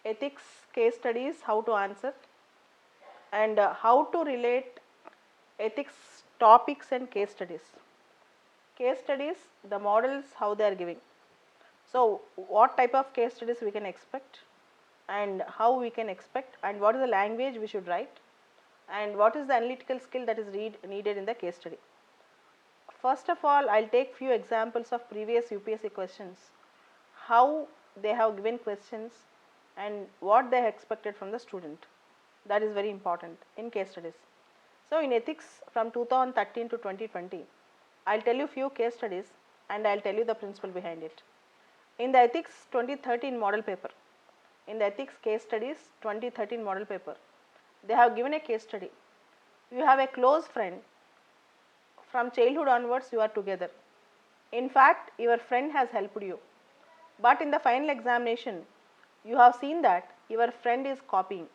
ethics case studies, how to answer, and how to relate ethics topics and case studies. Case studies, the models how they are giving. So, what type of case studies we can expect, and how we can expect, and what is the language we should write, and what is the analytical skill that is needed in the case study. First of all, I will take few examples of previous UPSC questions, how they have given questions and what they expected from the student. That is very important in case studies. So, in ethics from 2013 to 2020, I will tell you few case studies and I will tell you the principle behind it. In the ethics 2013 model paper, in the ethics case studies 2013 model paper, they have given a case study. You have a close friend, from childhood onwards you are together. In fact, your friend has helped you, but in the final examination you have seen that your friend is copying.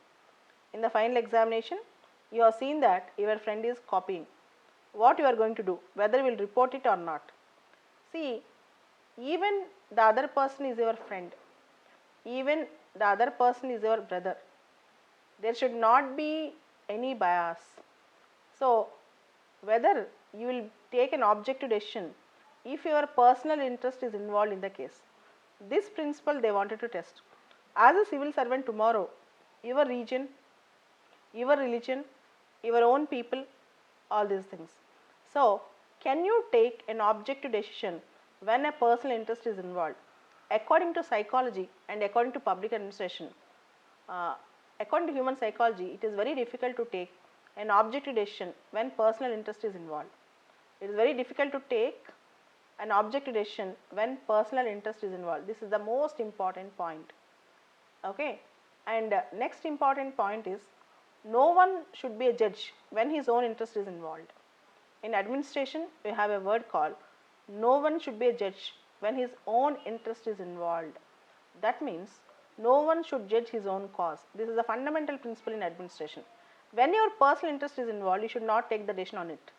In the final examination you have seen that your friend is copying. What you are going to do, whether you will report it or not. See, even the other person is your friend, even the other person is your brother. There should not be any bias. So, whether you will take an objective decision if your personal interest is involved in the case. This principle they wanted to test. As a civil servant tomorrow, your region, your religion, your own people, all these things. So, can you take an objective decision when a personal interest is involved? According to psychology and according to public administration, uh, according to human psychology, it is very difficult to take an objective decision when personal interest is involved. It is very difficult to take an objective decision when personal interest is involved. This is the most important point. Okay. And next important point is, no one should be a judge when his own interest is involved. In administration, we have a word called, no one should be a judge when his own interest is involved. That means no one should judge his own cause. This is a fundamental principle in administration. When your personal interest is involved, you should not take the decision on it.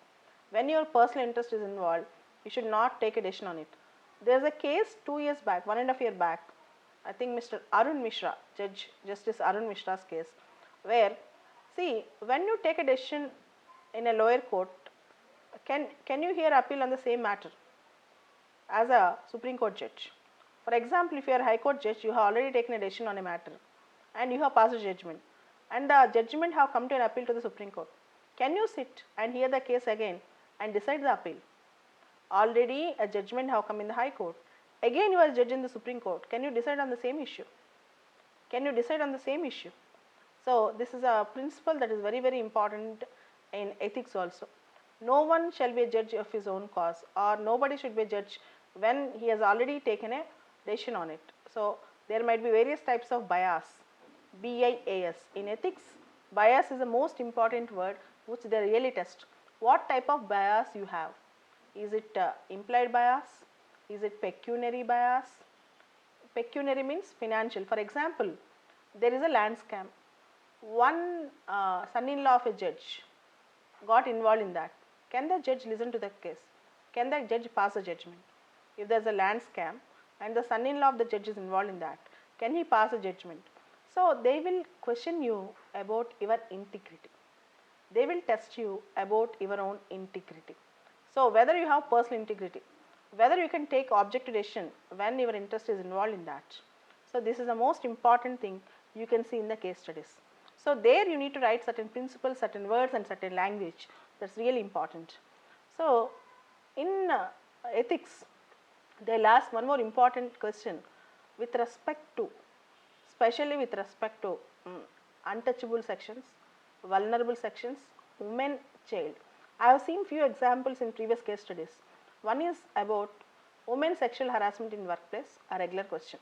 When your personal interest is involved, you should not take a decision on it. There is a case 2 years back, 1.5 years back, I think Mr. Arun Mishra, Judge Justice Arun Mishra's case, where, see, when you take a decision in a lower court, can you hear appeal on the same matter as a Supreme Court judge? For example, if you are a High Court judge, you have already taken a decision on a matter and you have passed a judgment, and the judgment have come to an appeal to the Supreme Court. Can you sit and hear the case again and decide the appeal? Already a judgment have come in the High Court. Again you are a judge in the Supreme Court. Can you decide on the same issue? Can you decide on the same issue? So, this is a principle that is very, very important in ethics also. No one shall be a judge of his own cause, or nobody should be a judge when he has already taken a decision on it. So, there might be various types of bias, BIAS. In ethics, bias is the most important word which they really test. What type of bias you have? Is it implied bias? Is it pecuniary bias? Pecuniary means financial. For example, there is a land scam. One son-in-law of a judge got involved in that. Can the judge listen to the case? Can the judge pass a judgment? If there is a land scam and the son-in-law of the judge is involved in that, can he pass a judgment? So, they will question you about your integrity. They will test you about your own integrity. So, whether you have personal integrity, whether you can take objective decision when your interest is involved in that. So, this is the most important thing you can see in the case studies. So, there you need to write certain principles, certain words and certain language, that is really important. So, in ethics, they will ask one more important question with respect to, especially with respect to untouchable sections, vulnerable sections, women, child. I have seen few examples in previous case studies. One is about women sexual harassment in workplace, a regular question.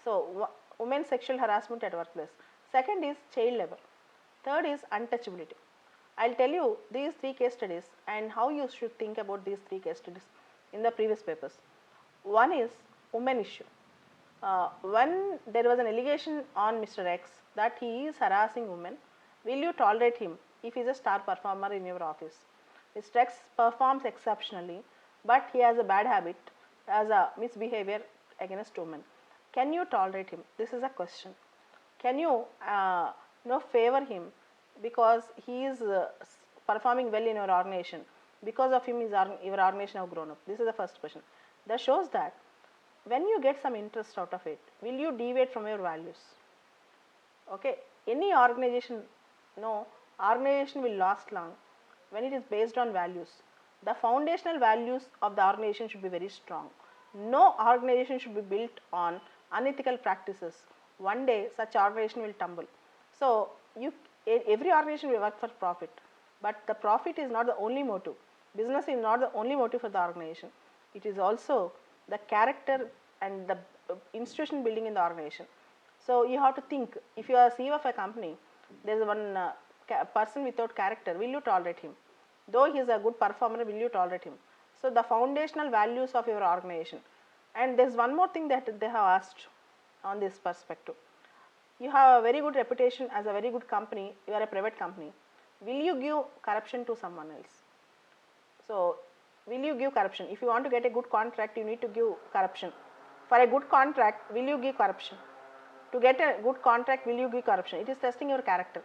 So, women sexual harassment at workplace. Second is child labor. Third is untouchability. I will tell you these three case studies and how you should think about these three case studies in the previous papers. One is women issue. When there was an allegation on Mr. X that he is harassing women, will you tolerate him if he is a star performer in your office? Mr. X performs exceptionally, but he has a bad habit, has a misbehavior against women. Can you tolerate him? This is a question. can you favor him because he is performing well in your organization, because of him your organization have grown up? This is the first question. That shows that when you get some interest out of it, will you deviate from your values? Okay, any organization, organization will last long when it is based on values. The foundational values of the organization should be very strong. No organization should be built on unethical practices. One day such organization will tumble. So every organization will work for profit, but the profit is not the only motive. Business is not the only motive for the organization. It is also the character and the institution building in the organization. So you have to think, if you are CEO of a company, there is one person without character, will you tolerate him? Though he is a good performer, will you tolerate him? So the foundational values of your organization. And there is one more thing that they have asked on this perspective. You have a very good reputation as a very good company, you are a private company. Will you give corruption to someone else? So will you give corruption? If you want to get a good contract, you need to give corruption. For a good contract, will you give corruption? To get a good contract, will you give corruption? It is testing your character,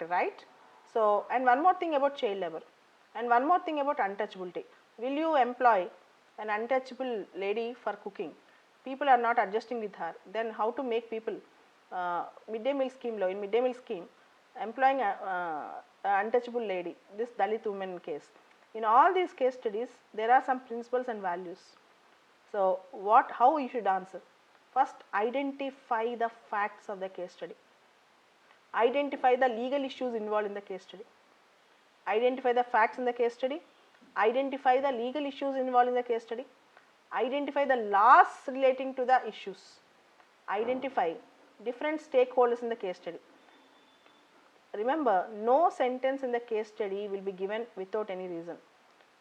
right? So, and one more thing about child labor, and one more thing about untouchability. Will you employ an untouchable lady for cooking? People are not adjusting with her. Then how to make people midday meal scheme in midday meal scheme employing a untouchable lady, this Dalit woman case. In all these case studies, there are some principles and values. So how you should answer? First, identify the facts of the case study. Identify the legal issues involved in the case study. Identify the facts in the case study. Identify the legal issues involved in the case study. Identify the laws relating to the issues. Identify different stakeholders in the case study. Remember, no sentence in the case study will be given without any reason.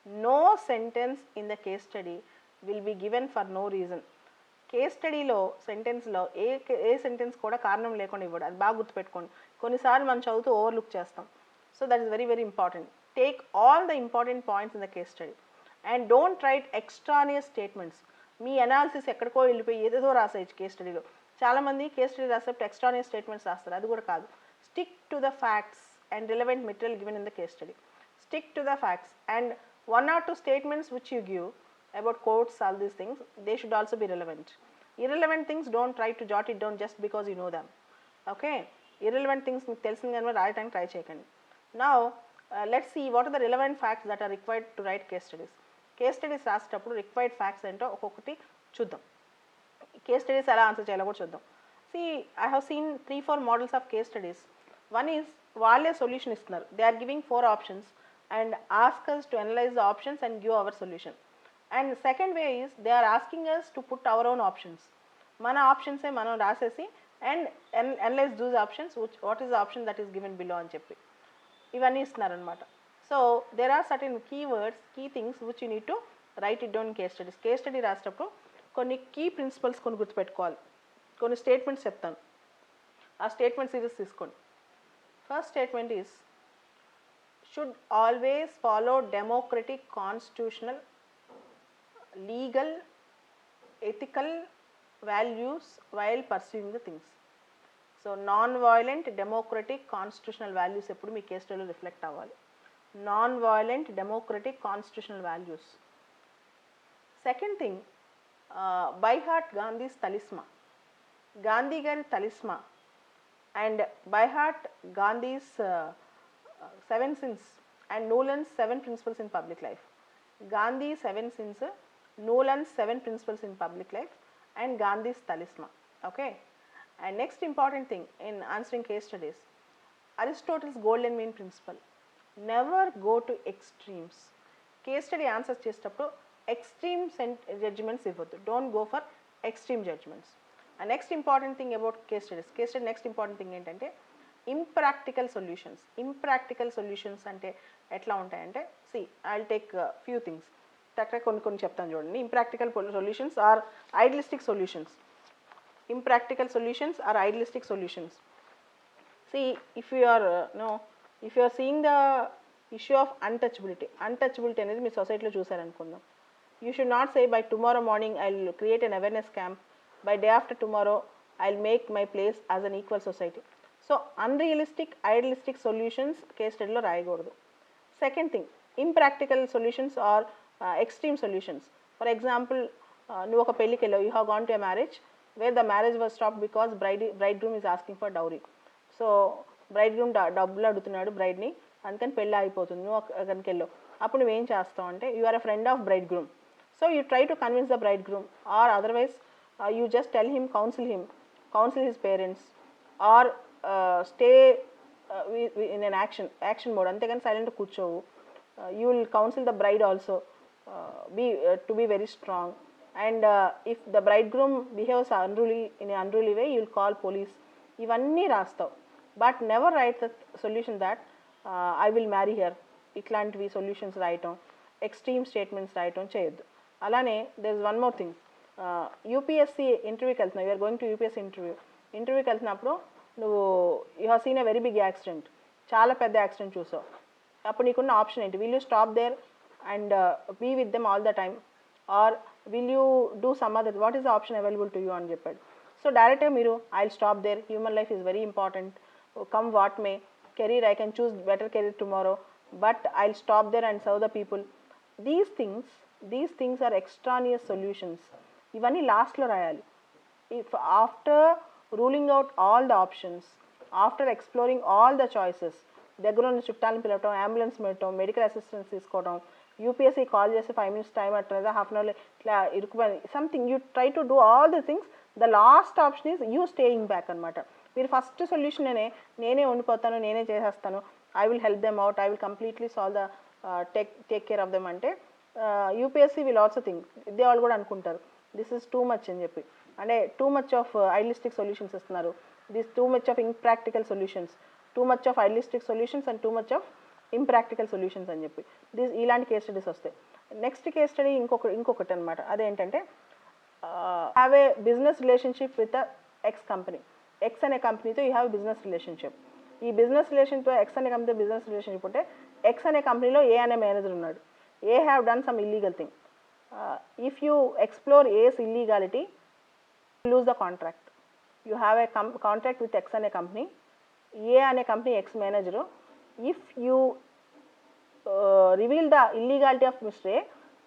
No sentence in the case study will be given for no reason. Case స్టడీలో సెంటెన్స్లో ఏ sentence కూడా కారణం లేకుండా ఇవ్వడు. అది బాగా గుర్తుపెట్టుకోండి. కొన్నిసార్లు మనం చదువుతూ ఓవర్లుక్ చేస్తాం. So that is very very important. Take all the important points in the case study and don't write extraneous statements. Me analysis ఎక్కడికో వెళ్ళిపోయి ఏదేదో రాసేయచ్చు కేస్ స్టడీలో. చాలామంది కేస్ స్టడీ రాసేటప్పుడు ఎక్స్ట్రానియస్ స్టేట్మెంట్స్ రాస్తారు, అది కూడా కాదు. Stick to the facts and relevant material given in the case study. Stick to the facts, and 1 or 2 statements which you give about quotes, all these things, they should also be relevant. Irrelevant things, don't try to jot it down just because you know them. Okay, irrelevant things మీకు తెలిసిన కానీ రాయడానికి try చేయకండి. Now let's see what are the relevant facts that are required to write case studies. Case studies రాసేటప్పుడు required facts ఏంటో ఒక్కొక్కటి చూద్దాం. Case studies ఎలా ఆన్సర్ చేయాలో కూడా చూద్దాం. See, I have seen 3-4 models of case studies. One is వాళ్ళే solution ఇస్తున్నారు. They are giving 4 options and ask us to analyze the options and give our solution. And second way is they are asking us to put our own options. మన ఆప్షన్సే మనం రాసేసి and analyze those options, what is the option that is given below అని చెప్పి ఇవన్నీ ఇస్తున్నారు అనమాట. So there are certain keywords, key things which you need to write it down in case studies. Case study రాసేటప్పుడు కొన్ని key principles కొన్ని గుర్తుపెట్టుకోవాలి. కొన్ని స్టేట్మెంట్స్ చెప్తాను, ఆ స్టేట్మెంట్ సిరీస్ తీసుకోండి. First statement is should always follow democratic, constitutional, legal, ethical values while pursuing the things. So non-violent, democratic, constitutional values eppudu mee case study lo reflect avvali. Non-violent, democratic, constitutional values. Second thing, by heart Gandhi's talisman. Gandhi gari talisman and by heart Gandhi's 7 sins and Nolan's 7 principles in public life. Gandhi's 7 sins, Nolan's 7 principles in public life, and Gandhi's talisman. Okay, and next important thing in answering case studies, Aristotle's golden mean principle. Never go to extremes. Case study answers చేసేటప్పుడు extreme judgments ఇవ్వద్దు. Don't go for extreme judgments. And next important thing about case study next important thing ఏంటంటే impractical solutions. Impractical solutions అంటే ఎట్లా ఉంటాయంటే, I'll take few things టక్గా కొన్ని చెప్తాను చూడండి. Impractical solutions are idealistic solutions. Impractical solutions are idealistic solutions. If you are seeing the issue of untouchability అనేది మీ సొసైటీలో చూసారనుకుందాం. You should not say by tomorrow morning I will create an awareness camp, by day after tomorrow I'll make my place as an equal society. So unrealistic idealistic solutions case స్టడీలో రాయకూడదు. Second thing, impractical solutions are extreme solutions. For example, నువ్వు ఒక పెళ్ళికి వెళ్ళావు, you have gone to a marriage wear the marriage was stop because braid groom is asking for dowry. So braid groom డబ్బులు అడుగుతున్నాడు బ్రైడ్ని, అందుకని పెళ్ళి అయిపోతుంది, నువ్వు అక్కడికి వెళ్ళావు. అప్పుడు నువ్వేం చేస్తావు అంటే, you are a friend of bride groom, so you try to convince the bride groom, or otherwise you just tell him, counsel his parents, or stay in an action mode, అంతేగాని సైలెంట్ కూర్చోవు. You will counsel the bride also to be very strong, and if the bride groom behaves in unruly way, you will call police. ఇవన్నీ రాస్తావు, but never write the solution that I will marry here. ఇట్లాంటివి solutions రాయటం, extreme statements రాయటం చేయొద్దు. అలానే there is one more thing, UPSC ఇంటర్వ్యూకి వెళ్తున్నావు, you are going to UPSC ఇంటర్వ్యూకి వెళ్తున్నప్పుడు నువ్వు you have seen a very big accident, చాలా పెద్ద యాక్సిడెంట్ చూసావు. అప్పుడు నీకున్న ఆప్షన్ ఏంటి? Will you stop there and be with them all the time, or will you do some other, what is the option available to you అని చెప్పాడు. So డైరెక్ట్గా మీరు I will stop there, human life is very important, come what may, career I can choose better career tomorrow, but I will stop there and serve the people. These things are extraneous solutions. ఇవన్నీ లాస్ట్లో రాయాలి. If after ruling out all the options, after exploring all the choices, దగ్గర ఉన్న చుట్టాలను పిలవటం, ambulance పెట్టడం, medical assistance తీసుకోవడం, UPSC call చేసి 5 minutes టైం అట్లా హాఫ్ అన్ అవర్ ఇట్లా ఇరుకుపోయి something, you try to do all the things. The last option is you staying back అనమాట. మీరు ఫస్ట్ సొల్యూషన్ నేనే ఉండిపోతాను, నేనే చేసేస్తాను, I will help them out, I will completely solve the take care of them అంటే UPSC will also think, ఇదే వాళ్ళు కూడా అనుకుంటారు దిస్ ఇస్ టూ మచ్ అని చెప్పి, అంటే too much of idealistic solutions ఇస్తున్నారు, this too much of impractical solutions, too much of idealistic solutions and too much of impractical solutions అని చెప్పి ఇలాంటి కేస్ స్టడీస్ వస్తాయి. నెక్స్ట్ కేస్ స్టడీ ఇంకొకటి అనమాట, అదేంటంటే have a business relationship with X company. X అనే కంపెనీతో యూ హ్యావ్ బిజినెస్ రిలేషన్షిప్. ఈ బిజినెస్ రిలేషన్తో ఎక్స్ అనే కంపెనీతో బిజినెస్ రిలేషన్షిప్ ఉంటే, ఎక్స్ అనే కంపెనీలో ఏ అనే మేనేజర్ ఉన్నాడు, A have done some illegal thing. If you explore A's illegality, lose the contract. You have a contract with X అనే కంపెనీ, ఏ అనే company X manager. If you reveal the illegality of mister A,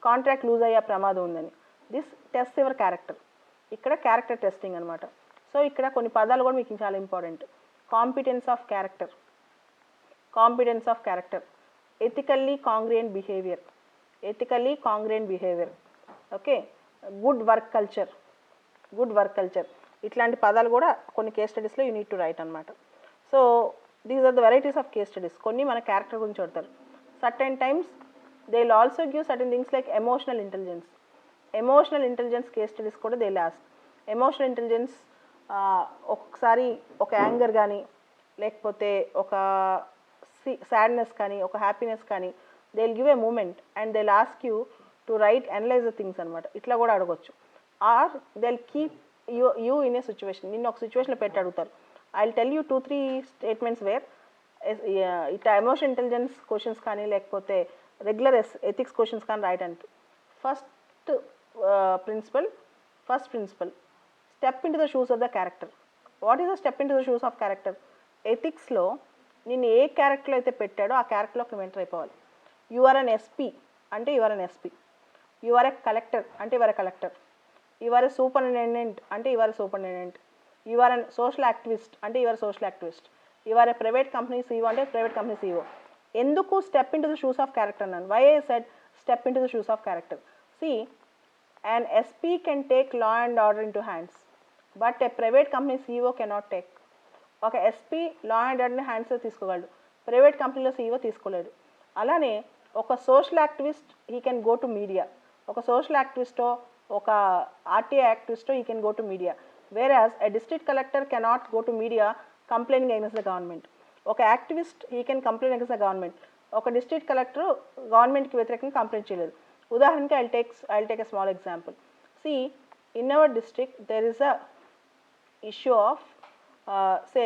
contract lose అయ్యే ప్రమాదం ఉందని. This test your character. ఇక్కడ character testing అనమాట. సో ఇక్కడ కొన్ని పదాలు కూడా మీకు చాలా important. Competence of character, ethically congruent behaviour, okay, good work culture, ఇట్లాంటి పదాలు కూడా కొన్ని కేస్ స్టడీస్లో యూ నీడ్ టు రైట్ అనమాట. So these are the varieties of case studies. కొన్ని మన క్యారెక్టర్ గురించి చెప్తారు. Certain times they will also give certain things like emotional intelligence case studies కూడా దే లాస్ట్. ఎమోషనల్ ఇంటెలిజెన్స్ ఒకసారి ఒక anger కానీ, లేకపోతే ఒక సాడ్నెస్ కానీ, ఒక హ్యాపీనెస్ కానీ, they will give a moment and they will ask you to write analyse the things అనమాట. ఇట్లా కూడా అడగొచ్చు. Or they will keep you in a situation, నిన్ను ఒక సిచ్యువేషన్లో పెట్టి అడుగుతారు. I will tell you 2-3 statements where ఇట్లా ఎమోషనల్ ఇంటెలిజెన్స్ క్వశ్చన్స్ కానీ, లేకపోతే రెగ్యులర్ ఎథిక్స్ క్వశ్చన్స్ కానీ రైట్ అంటూ. First principle step into the shoes of the character. What is the step into the shoes of character? ఎథిక్స్లో నిన్ను ఏ క్యారెక్టర్లో అయితే పెట్టాడో ఆ క్యారెక్టర్లోకి నువ్వు ఎంటర్ అయిపోవాలి. యు ఆర్ అన్ ఎస్పీ అంటే you are an SP, you are a collector అంటే you are a collector, you are a superintendent అంటే you are a superintendent, you are an social activist అంటే you are social activist, you are a private company CEO అంటే private company CEO. ఎందుకు step into the shoes of character అన్నాను? Why I said step into the shoes of character? C, an SP can take law and order into hands, but a private company CEO cannot take. ఒక SP law and ఆర్డర్ని హ్యాండ్స్లో తీసుకోగలడు, private కంపెనీలో CEO తీసుకోలేడు. అలానే ఒక social activist he can go to media, ఒక social యాక్టివిస్టో ఒక ఆర్టీఐ యాక్టివిస్టో he can go to media, whereas a district collector cannot go to media complaining against the government. ఒక activist he can complain against the government, ఒక district collector గవర్నమెంట్కి వ్యతిరేకంగా complaint చేయలేదు. ఉదాహరణకి I'll take a small example. See, in our district there is a issue of say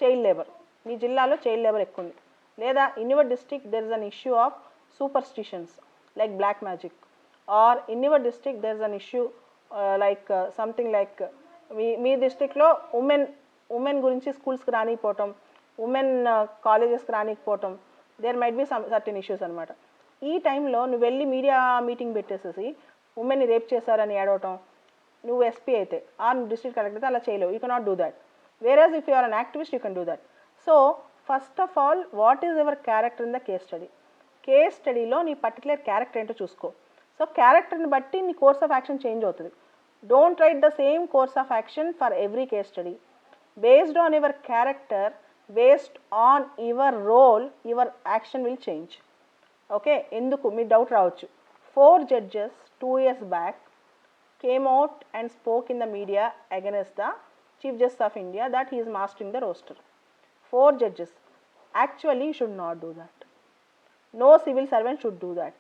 child labor. మీ జిల్లాలో child labour ఎక్కువ ఉంది. లేదా in your district there is an issue of superstitions like black magic, or in your district there is an issue like something like మీ డిస్ట్రిక్ట్లో women గురించి స్కూల్స్కి రానికపోవటం, women కాలేజెస్కి రానికపోవటం, there might be certain issues అనమాట. ఈ టైంలో నువ్వు వెళ్ళి మీడియా మీటింగ్ పెట్టేసేసి ఉమెన్ని రేప్ చేశారని ఏడవటం, నువ్వు ఎస్పీ అయితే డిస్ట్రిక్ట్ కలెక్టర్ అయితే అలా చేయలేవు. You cannot do that. Whereas if you are an activist you can do that. So first of all what is your character in the case study? Case స్టడీలో నీ particular character ఏంటో చూసుకో. So క్యారెక్టర్ని బట్టి నీ కోర్స్ ఆఫ్ యాక్షన్ చేంజ్ అవుతుంది. Don't write the same course of action for every case study. Based on your character, based on your role, your action will change. Okay, ఎందుకు మీ doubt రావచ్చు. 4 judges 2 years back came out and spoke in the media against the Chief Justice of India that he is mastering the roster. 4 judges. Actually, you should not do that. No civil servant should do that.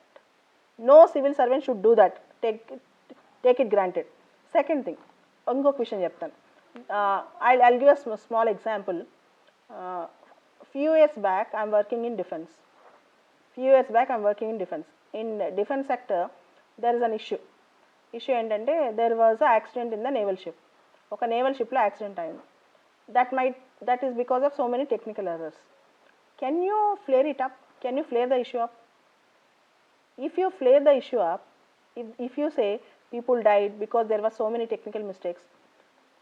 No civil servant should do that. Take it granted. Second thing, ఇంకొక విషయం చెప్తాను. I'll give a small example. Few years back, I'm working in defense. In defense sector, there is an issue ఏంటంటే there was a accident in the naval ship. ఒక naval షిప్లో accident అయింది. that is because of so many technical errors. Can you flare it up? Can you flare the issue up? If you flare the issue up, if you say people died because there were so many technical mistakes,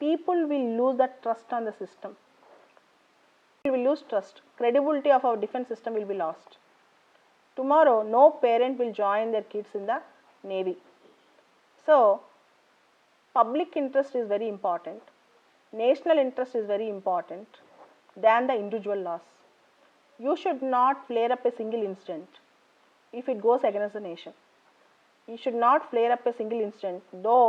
people will lose the trust on the system. People will lose trust. Credibility of our defense system will be lost. Tomorrow, no parent will join their kids in the Navy. So, public interest is very important. National interest is very important than the individual loss. You should not flare up a single incident if it goes against the nation. You should not flare up a single incident, though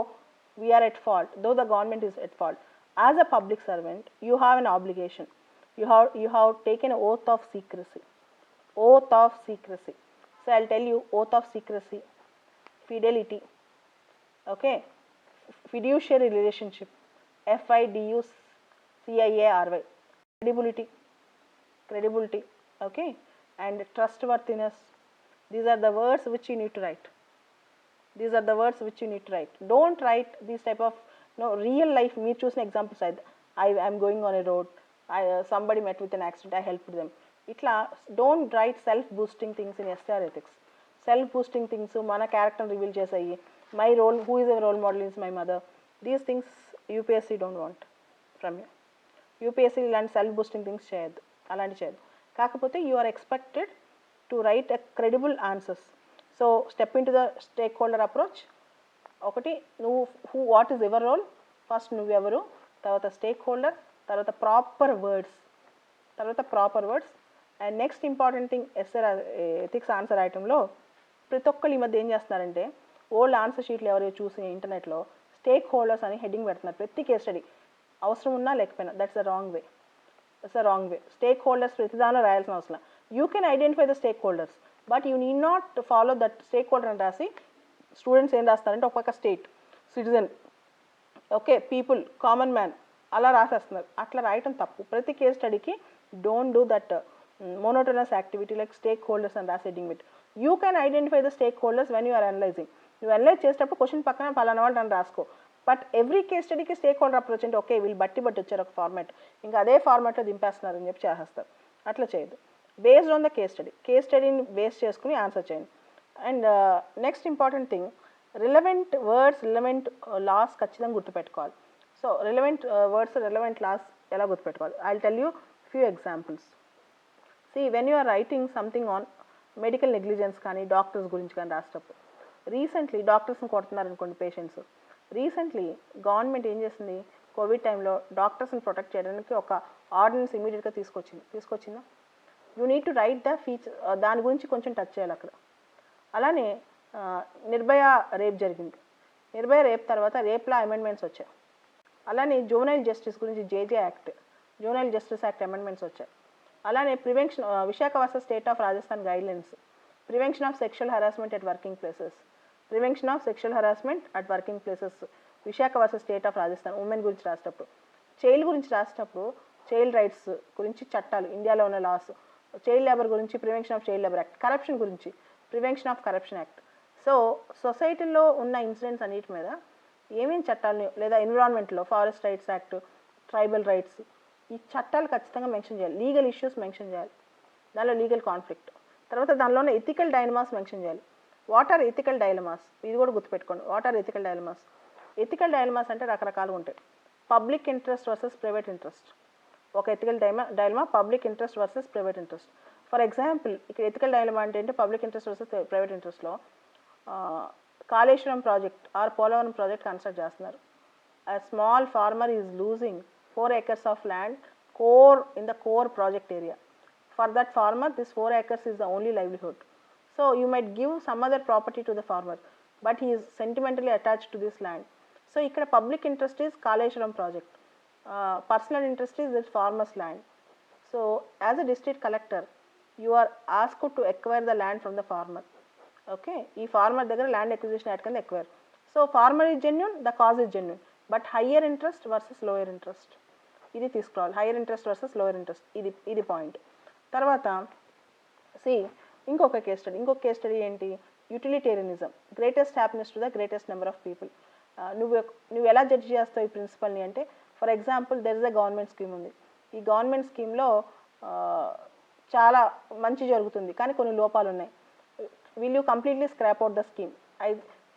we are at fault, though the government is at fault. As a public servant, you have an obligation. You have taken an oath of secrecy. Oath of secrecy. So I'll tell you, oath of secrecy, fidelity, okay, fiduciary relationship, FIDUCIARY, credibility, okay, and trustworthiness. These are the words which you need to write. Don't write these type of real life. Me choose an example side. I am going on a road. Somebody met with an accident. I helped them. Itla don't write self boosting things in SR ethics. Self boosting things, mana character reveal chesayi, my role, who is a role model is my mother. These things UPSC don't want from you. UPSC ilanti self boosting things cheyadu, alanti cheyadu. Kakapothe you are expected to write a credible answers. So step into the stakeholder approach. ఒకటి నువ్వు what is your role, first నువ్వెవరు, తర్వాత stakeholder, తర్వాత proper words. And next important thing ethics answer ఐటెంలో ప్రతి ఒక్కరు ఈ మధ్య ఏం చేస్తున్నారంటే ఓల్డ్ ఆన్సర్ షీట్లు ఎవరు చూసి ఇంటర్నెట్లో స్టేక్ హోల్డర్స్ అని హెడ్డింగ్ పెడుతున్నారు ప్రతి కేస్ స్టడీ. అవసరం ఉన్నా లేకపోయినా that's a wrong way. Stakeholders ప్రతి దానిలో రాయాల్సిన అవసరం. You can identify the stakeholders, but you need not follow that stakeholder అని రాసి స్టూడెంట్స్ ఏం రాస్తారంటే ఒక పక్క state, citizen, okay, people, common man అలా రాసేస్తున్నారు. అట్లా రాయటం తప్పు. ప్రతి కేస్ స్టడీకి don't do that monotonous activity like stakeholders and రాసి హెడ్డింగ్ పెట్టి. You can identify the stakeholders when you are analysing. నువ్వు అనలైజ్ చేసేటప్పుడు క్వశ్చన్ పక్కన పలానా వాళ్ళు అని రాసుకో. బట్ ఎవ్రీ కేస్ స్టడీకి స్టేక్ హోల్డర్ అప్రోచ్ అంటే ఓకే వీళ్ళు బట్టి వచ్చారు ఒక ఫార్మాట్, ఇంకా అదే ఫార్మాట్లో దింపేస్తున్నారు అని చెప్పి చేసేస్తారు. అట్లా చేయదు. బేస్డ్ ఆన్ ద కేస్ స్టడీని బేస్ చేసుకుని ఆన్సర్ చేయండి. And next important thing, relevant words, relevant laws ఖచ్చితంగా గుర్తుపెట్టుకోవాలి. So relevant words, relevant laws ఎలా గుర్తుపెట్టుకోవాలి? I will tell you few examples. See, when you are writing something on medical negligence కానీ doctors గురించి కానీ రాసేటప్పుడు, రీసెంట్లీ డాక్టర్స్ని కొడుతున్నారు అనుకోండి పేషెంట్స్. రీసెంట్లీ గవర్నమెంట్ ఏం చేసింది, కోవిడ్ టైంలో డాక్టర్స్ని ప్రొటెక్ట్ చేయడానికి ఒక ఆర్డినెన్స్ ఇమీడియట్గా తీసుకొచ్చిందా? You need to write the feature, దాని గురించి కొంచెం టచ్ చేయాలి అక్కడ. అలానే నిర్భయ రేప్ జరిగింది. నిర్భయ రేప్ తర్వాత రేప్లా అమెండ్మెంట్స్ వచ్చాయి. అలానే జూనైల్ జస్టిస్ గురించి JJ act, juvenile justice act amendments వచ్చాయి. అలానే prevention, Vishakha versus state of Rajasthan guidelines, prevention of sexual harassment at working places, Vishakha versus state of Rajasthan women గురించి రాసేటప్పుడు. చైల్డ్ గురించి రాసేటప్పుడు చైల్డ్ రైట్స్ గురించి చట్టాలు, ఇండియాలో ఉన్న లాస్, చైల్డ్ లేబర్ గురించి prevention of child labour act, corruption గురించి prevention of corruption act. So సొసైటీలో ఉన్న ఇన్సిడెంట్స్ అన్నిటి మీద ఏమేం చట్టాలని, లేదా ఎన్విరాన్మెంట్లో forest rights act, tribal rights, ఈ చట్టాలు ఖచ్చితంగా మెన్షన్ చేయాలి. లీగల్ ఇష్యూస్ మెన్షన్ చేయాలి, దానిలో లీగల్ కాన్ఫ్లిక్ట్. తర్వాత దానిలోనే ఎథికల్ డైలమాస్ మెన్షన్ చేయాలి. వాట్ ఆర్ ఎథికల్ డైలమాస్, ఇది కూడా గుర్తుపెట్టుకోండి. What are ethical dilemmas? Ethical dilemmas అంటే రకరకాలుగా ఉంటాయి. Public interest versus private interest, ఒక ethical dilemma public interest versus private interest. For example ఇక్కడ ఎథికల్ డైలమా అంటే పబ్లిక్ ఇంట్రెస్ట్ వర్సెస్ ప్రైవేట్ ఇంట్రెస్ట్లో Kaleshwaram project or Polavaram project construct చేస్తున్నారు. a small farmer is losing 4 acres of land in the core project area. For that farmer, this 4 acres is the only livelihood. So you might give some other property to the farmer, but he is sentimentally attached to this land. So ikkada public interest is Kaleshwaram project, personal interest is this farmer's land. So as a district collector, you are asked to acquire the land from the farmer. Okay, ee farmer దగ్గర land acquisition act కింద acquire. So farmer is genuine, the cause is genuine, but higher interest versus lower interest ఇది తీసుకోవాలి. Higher interest versus lower interest, ఇది point. తర్వాత ఇంకొక case study ఏంటి? Utilitarianism, greatest happiness to the greatest number of people. నువ్వు ఎలా judge చేస్తావు ఈ ప్రిన్సిపల్ని అంటే, for example there is a government scheme ఉంది. ఈ గవర్నమెంట్ స్కీమ్లో చాలా మంచి జరుగుతుంది, కానీ కొన్ని లోపాలు ఉన్నాయి. Will you completely scrap out the scheme?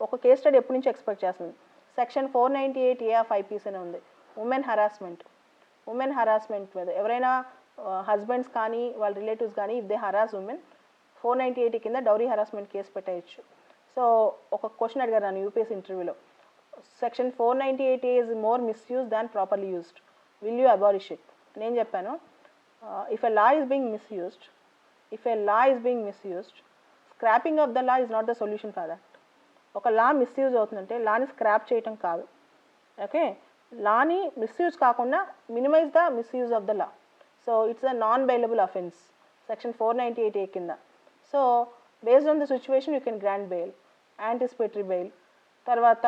ఒక కేస్ స్టడీ ఎప్పటి నుంచి ఎక్స్పెక్ట్ చేస్తుంది. సెక్షన్ 498A ఆఫ్ IPC అని ఉంది. ఉమెన్ హరాస్మెంట్ మీద ఎవరైనా హస్బెండ్స్ కానీ వాళ్ళ రిలేటివ్స్ కానీ ఇఫ్ దే హరాస్ ఉమెన్, 498 కింద డౌరీ హరాస్మెంట్ కేసు పెట్టేయచ్చు. సో ఒక క్వశ్చన్ అడిగారు నన్ను యూపీఎస్సీ ఇంటర్వ్యూలో, section 498A is more misuse than properly used, will you abolish it? నేను చెప్పాను, if a law is being misused, scrapping of the law is not the solution for that. ఒక law misuse అవుతుందంటే లాని scrap చేయటం కాదు. Okay, లాని misuse కాకుండా minimise the misuse of the law. So it's a non bailable offence section 498A కింద. So based on the situation you can grant bail, anticipatory bail. తర్వాత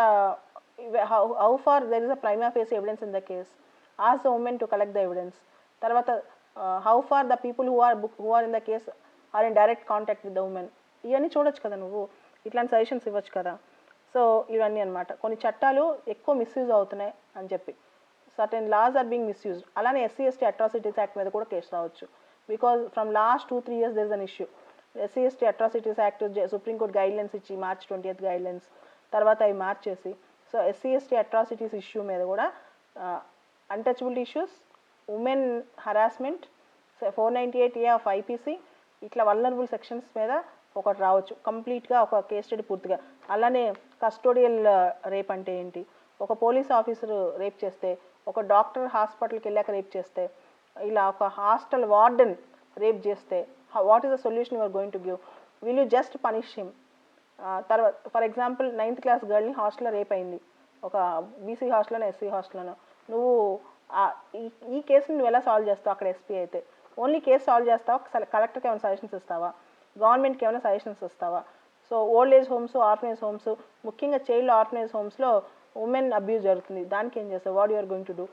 how far there is a prima facie evidence in the case, ask the women to collect the evidence. తర్వాత how far the people who are in the case are in direct contact with the women. ఇవన్నీ చూడొచ్చు కదా నువ్వు, ఇట్లాంటి suggestions ఇవ్వచ్చు కదా. So ఇవన్నీ అనమాట. కొన్ని చట్టాలు ఎక్కువ మిస్యూజ్ అవుతున్నాయి అని చెప్పి, certain laws are being misused. అలానే SC/ST అట్రాసిటీస్ యాక్ట్ మీద కూడా కేసు రావచ్చు. Because from last 2-3 years there is an issue. SC/ST atrocities act supreme court guidelines ఇచ్చి March 20th గైడ్లైన్స్ తర్వాత అవి మార్చేసి, సో SC/ST అట్రాసిటీస్ ఇష్యూ మీద కూడా untouchability issues, women harassment, 498A of IPC, ఇట్లా వల్నరబుల్ సెక్షన్స్ మీద ఒకటి రావచ్చు కంప్లీట్గా ఒక కేస్ స్టడీ పూర్తిగా. అలానే కస్టోడియల్ రేప్ అంటే ఏంటి, ఒక పోలీస్ ఆఫీసర్ రేప్ చేస్తే, ఒక డాక్టర్ హాస్పిటల్కి వెళ్ళాక రేప్ చేస్తే, ఇలా ఒక హాస్టల్ వార్డెన్ రేప్ చేస్తే, what is the solution you are going to give? Will you just punish him? తర్వాత ఫర్ ఎగ్జాంపుల్ 9th class గర్ల్ని హాస్టల్లో రేప్ అయింది, ఒక BC హాస్టల్లోనో SC హాస్టల్లోనో. నువ్వు ఈ కేసుని నువ్వు ఎలా సాల్వ్ చేస్తావు? అక్కడ SP అయితే ఓన్లీ కేసు సాల్వ్ చేస్తావా? కలెక్టర్కి ఏమైనా సజెషన్స్ ఇస్తావా? గవర్నమెంట్కి ఏమైనా సజెషన్స్ ఇస్తావా? So old age homes, orphanage homes, ముఖ్యంగా చైల్డ్ ఆర్ఫనేజ్ హోమ్స్లో ఉమెన్ అబ్యూస్ జరుగుతుంది, దానికి ఏం చేస్తావు? What you are going to do?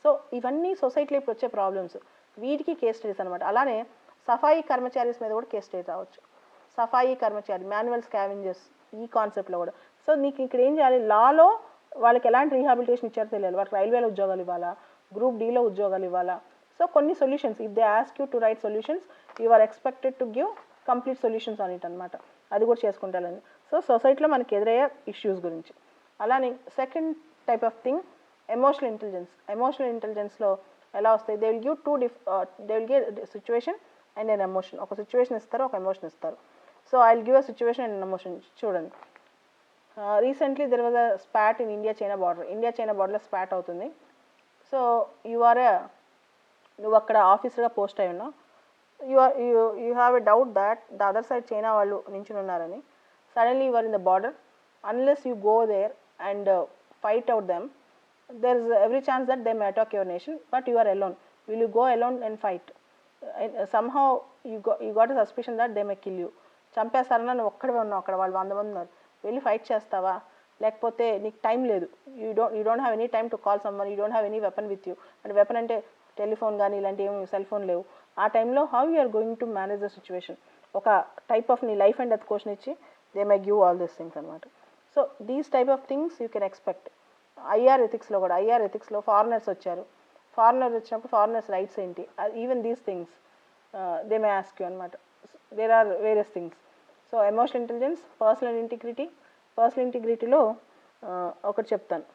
So ఇవన్నీ సొసైటీలో ఇప్పుడు వచ్చే ప్రాబ్లమ్స్, వీటికి కేస్ స్టడీస్ అనమాట. అలానే సఫాయి కర్మచారీస్ మీద కూడా కేస్ స్టడీ రావచ్చు. సఫాయి కర్మచారి, మాన్యువల్ స్కావెంజర్స్, ఈ కాన్సెప్ట్లో కూడా. సో నీకు ఇక్కడ ఏం చేయాలి? లాలో వాళ్ళకి ఎలాంటి రీహాబిలిటేషన్ ఇచ్చారో తెలియాలి. వాళ్ళకి రైల్వేలో ఉద్యోగాలు ఇవ్వాలా, గ్రూప్ Dలో ఉద్యోగాలు ఇవ్వాలా? సో కొన్ని solutions, if they ask you to write solutions, you are expected to give complete solutions on it అనమాట. అది కూడా చేసుకుంటారండి. సో సొసైటీలో మనకి ఎదురయ్యే ఇష్యూస్ గురించి. అలానే second type of thing emotional ఇంటెలిజెన్స్లో ఎలా వస్తాయి? They will give they will give situation and an emotion. ఒక సిచ్యువేషన్ ఇస్తారు, ఒక ఎమోషన్ ఇస్తారు. So I will give a situation and emotion. చూడండి, recently there was a spot in India China బార్డర్లో spot అవుతుంది. సో నువ్వు అక్కడ ఆఫీసర్గా పోస్ట్ అయి ఉన్నావు. You have a doubt that the other side China వాళ్ళు నించుని ఉన్నారని. Suddenly you are in the border. Unless you go there and fight out them, there is every chance that they may attack your nation, but you are alone. Will you go alone and fight? Somehow you got a suspicion that they may kill you. చంపేస్తారన్నా నువ్వు ఒక్కడే ఉన్నావు, అక్కడ వాళ్ళు 100 మంది ఉన్నారు, వెళ్ళి fight చేస్తావా? లేకపోతే నీకు టైం లేదు, you don't have any time to call someone, you don't have any weapon with you. అంటే వెపన్ అంటే టెలిఫోన్ కానీ ఇలాంటి ఏమి సెల్ ఫోన్ లేవు. ఆ టైంలో how you are going to manage the situation? ఒక టైప్ ఆఫ్ నీ లైఫ్ అండ్ డెత్ క్వశ్చన్ ఇచ్చి they may give all these things అనమాట. So these type of things you can expect. IR ఎథిక్స్లో కూడా, IR ఎథిక్స్లో ఫారినర్స్ వచ్చారు, foreigner వచ్చినప్పుడు foreigners rights ఏంటి, even these things they may ask you అనమాట. There are various things. So emotional intelligence, personal integrity. Personal ఇంటిగ్రిటీలో ఒకటి చెప్తాను.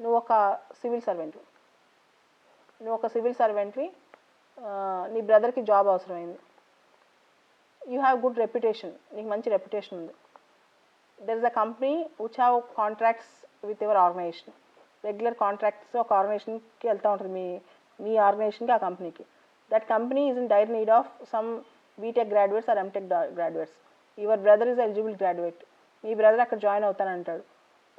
నువ్వు ఒక సివిల్ సర్వెంట్వి, నీ బ్రదర్కి జాబ్ అవసరమైంది. యూ హ్యావ్ గుడ్ రెప్యుటేషన్, నీకు మంచి రెప్యుటేషన్ ఉంది. There is a company which have contracts with your organisation. Regular contracts ఒక ఆర్గనైజేషన్కి వెళ్తూ ఉంటుంది, మీ ఆర్గనైజేషన్కి, ఆ కంపెనీకి. That company is in dire need of some BTech graduates or MTech graduates. Your brother is eligible graduate. మీ బ్రదర్ అక్కడ జాయిన్ అవుతానంటాడు.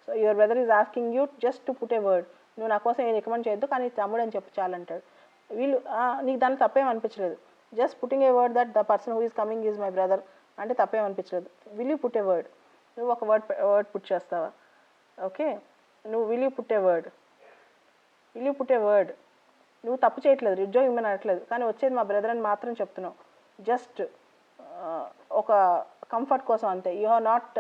So your brother is asking you just to put a word, నువ్వు నా కోసం ఏం recommend చేయొద్దు, కానీ తమ్ముడు అని చెప్పు చాలంటాడు. వీళ్ళు నీకు దాన్ని తప్పేం అనిపించలేదు. Just putting a word that the person who is coming is my brother అంటే తప్పేం అనిపించలేదు. Will you put a word? నువ్వు ఒక వర్డ్ పుట్ చేస్తావా? ఓకే, నువ్వు will you put a word? నువ్వు తప్పు చేయట్లేదు, ఉద్యోగం ఇమ్మని అనట్లేదు, కానీ వచ్చేది మా బ్రదర్ అని మాత్రం చెప్తున్నావు. జస్ట్ ఒక కంఫర్ట్ కోసం అంతే. యూ హ్యావ్ నాట్,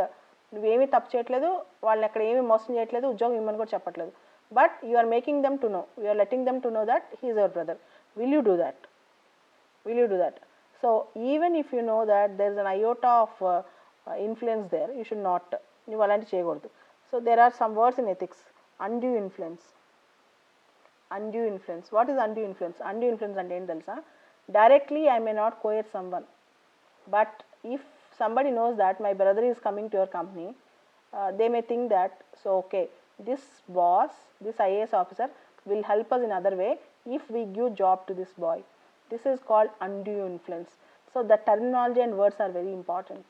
నువ్వేమీ తప్పు చేయట్లేదు, వాళ్ళని ఎక్కడ ఏమీ మోసం చేయట్లేదు, ఉద్యోగం ఇమ్మని కూడా చెప్పట్లేదు. But you are making them to know, you are letting them to know that he is your brother. Will you do that? So even if you know that there is an iota of influence there, you should not, నువ్వు అలాంటి చేయకూడదు. So there are some words in ethics. undue influence. What is undue influence? Undue influence అంటే ఏంటి తెలుసా? Directly I may not coerce someone, but if somebody knows that my brother is coming to your company, they may think that, so okay, this boss, this IAS officer will help us in other way if we give job to this boy. This is called undue influence. So the terminology and words are very important.